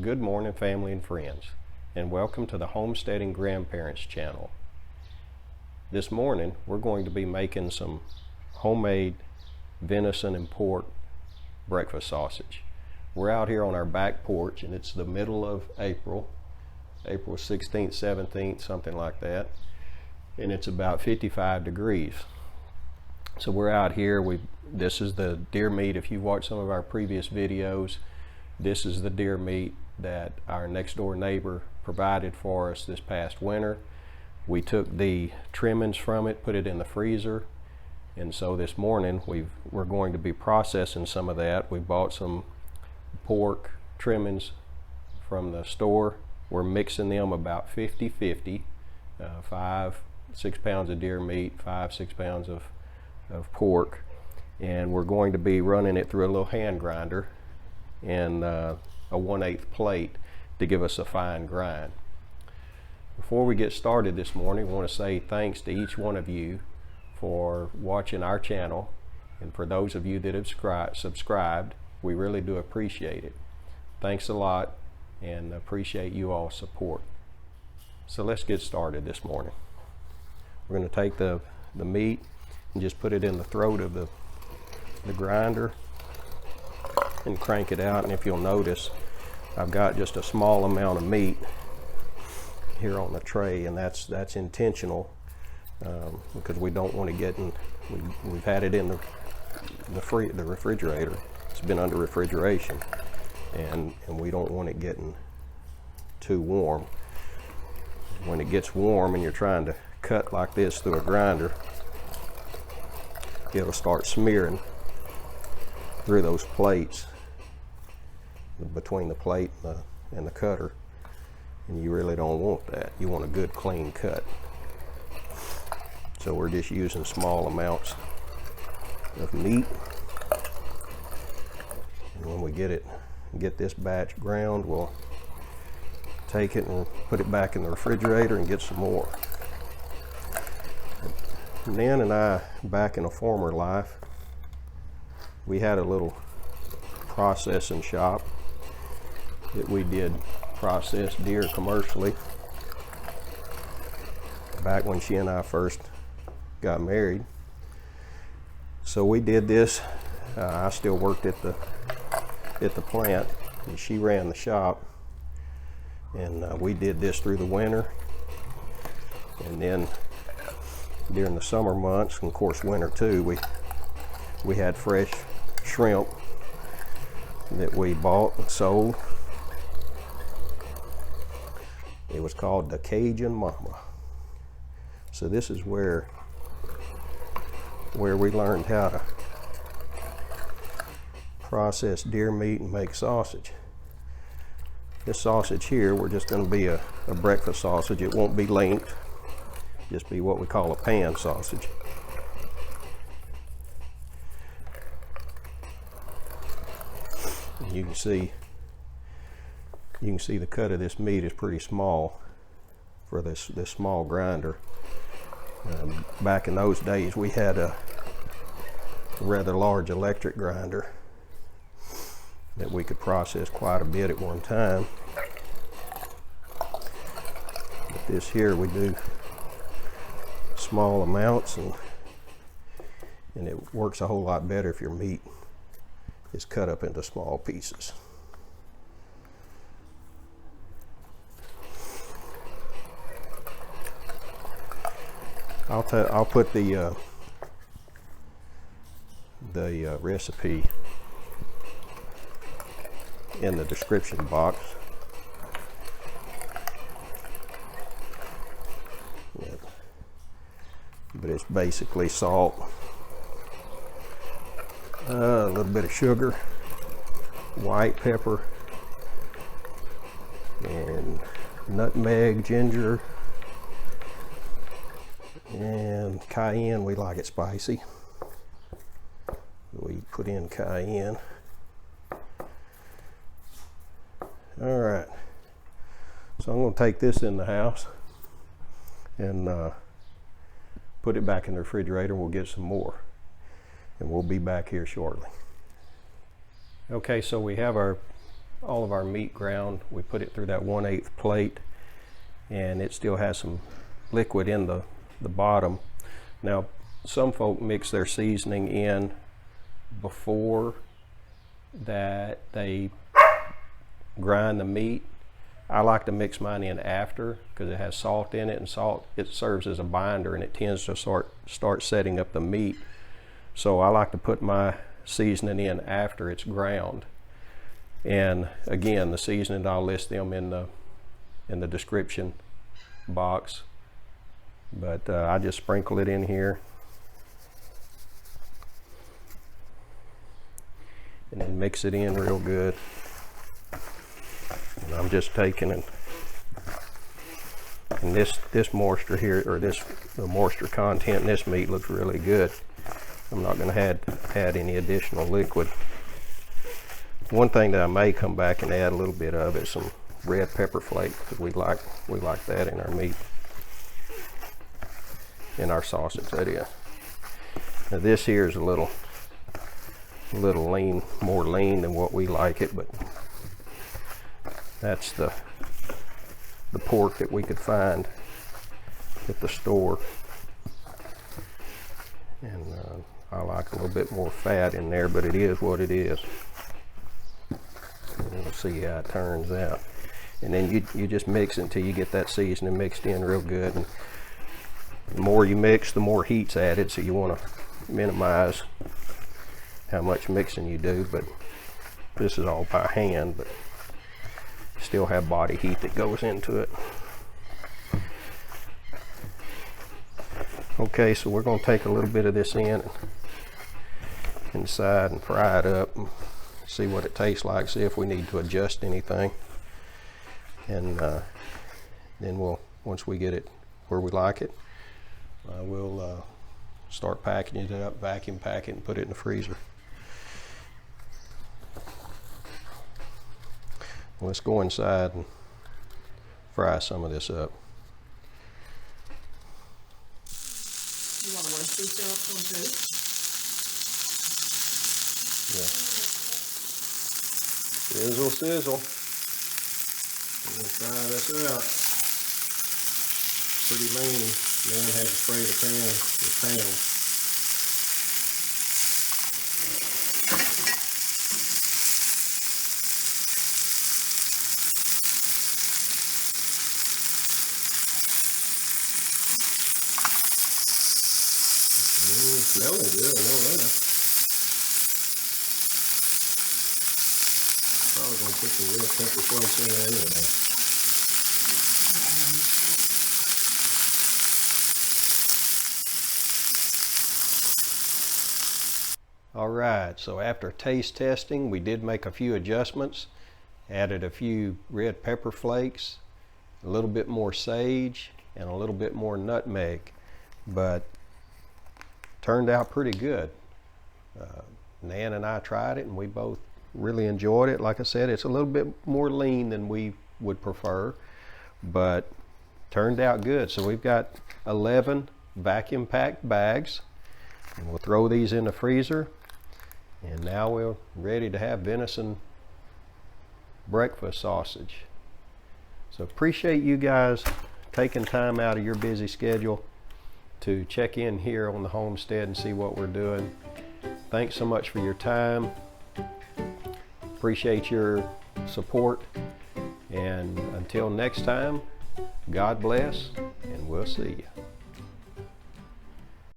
Good morning, family and friends, and welcome to the Homesteading Grandparents channel. This morning we're going to be making some homemade venison and pork breakfast sausage. We're out here on our back porch and it's the middle of April 16th, 17th, something like that, and it's about 55 degrees. So we're out here. This is the deer meat. If you've watched some of our previous videos, this is the deer meat that our next door neighbor provided for us this past winter. We took the trimmings from it, put it in the freezer, and so this morning we're going to be processing some of that. We bought some pork trimmings from the store. We're mixing them about 50-50, 5-6 pounds of deer meat, 5-6 pounds of pork, and we're going to be running it through a little hand grinder and a 1/8 plate to give us a fine grind. Before we get started this morning, I want to say thanks to each one of you for watching our channel, and for those of you that have subscribed, we really do appreciate it. Thanks a lot, and appreciate you all's support. So let's get started this morning. We're going to take the meat and just put it in the throat of the grinder and crank it out. And if you'll notice, I've got just a small amount of meat here on the tray, and that's intentional because we don't want to get in. We've had it in the refrigerator. It's been under refrigeration, and we don't want it getting too warm. When it gets warm and you're trying to cut like this through a grinder, it'll start smearing through those plates, between the plate and the cutter, and you really don't want that. You want a good clean cut. So we're just using small amounts of meat, and when we get this batch ground, we'll take it and put it back in the refrigerator and get some more. Nan and I, back in a former life, we had a little processing shop that we did process deer commercially back when she and I first got married. So we did this. I still worked at the plant, and she ran the shop, and we did this through the winter, and then during the summer months, and of course winter too, we had fresh shrimp that we bought and sold. It was called the Cajun Mama. So this is where we learned how to process deer meat and make sausage. This sausage here, we're just going to be a breakfast sausage. It won't be linked, just be what we call a pan sausage. And you can see the cut of this meat is pretty small for this small grinder. Back in those days, we had a rather large electric grinder that we could process quite a bit at one time. But this here, we do small amounts, and it works a whole lot better if your meat is cut up into small pieces. I'll put the recipe in the description box. Yeah. But it's basically salt, a little bit of sugar, white pepper, and nutmeg, ginger, and cayenne. We like it spicy. We put in cayenne. All right, so I'm going to take this in the house and put it back in the refrigerator. We'll get some more, and we'll be back here shortly. Okay, so we have our all of our meat ground. We put it through that 1/8 plate, and it still has some liquid in the bottom. Now, some folk mix their seasoning in before that they grind the meat. I like to mix mine in after because it has salt in it, and salt, it serves as a binder, and it tends to start setting up the meat. So I like to put my seasoning in after it's ground. And again, the seasoning, I'll list them in the description box. But I just sprinkle it in here, and then mix it in real good. And I'm just taking it, and this moisture here, or the moisture content in this meat looks really good. I'm not going to add any additional liquid. One thing that I may come back and add a little bit of is some red pepper flake, because we like that in our meat, in our sausage, that is. Now this here is a little lean, more lean than what we like it, but that's the pork that we could find at the store. And I like a little bit more fat in there, but it is what it is. And we'll see how it turns out. And then you just mix it until you get that seasoning mixed in real good. And the more you mix, the more heat's added, so you want to minimize how much mixing you do. But this is all by hand, but still have body heat that goes into it. Okay, so we're going to take a little bit of this inside and fry it up and see what it tastes like, see if we need to adjust anything. And then once we get it where we like it, we'll start packaging it up, vacuum pack it, and put it in the freezer. Let's go inside and fry some of this up. You want to roast these up on toast? Yeah. Sizzle, sizzle. We're going to try this out. Pretty lean. Man had to spray the pan with pounds. Smelling good, I know that. Probably gonna put some real pepper flakes in there anyway. All right, so after taste testing, we did make a few adjustments. Added a few red pepper flakes, a little bit more sage, and a little bit more nutmeg. But turned out pretty good. Nan and I tried it, and we both really enjoyed it. Like I said, it's a little bit more lean than we would prefer, but turned out good. So we've got 11 vacuum packed bags, and we'll throw these in the freezer. And now we're ready to have venison breakfast sausage. So appreciate you guys taking time out of your busy schedule to check in here on the homestead and see what we're doing. Thanks so much for your time. Appreciate your support. And until next time, God bless, and we'll see you.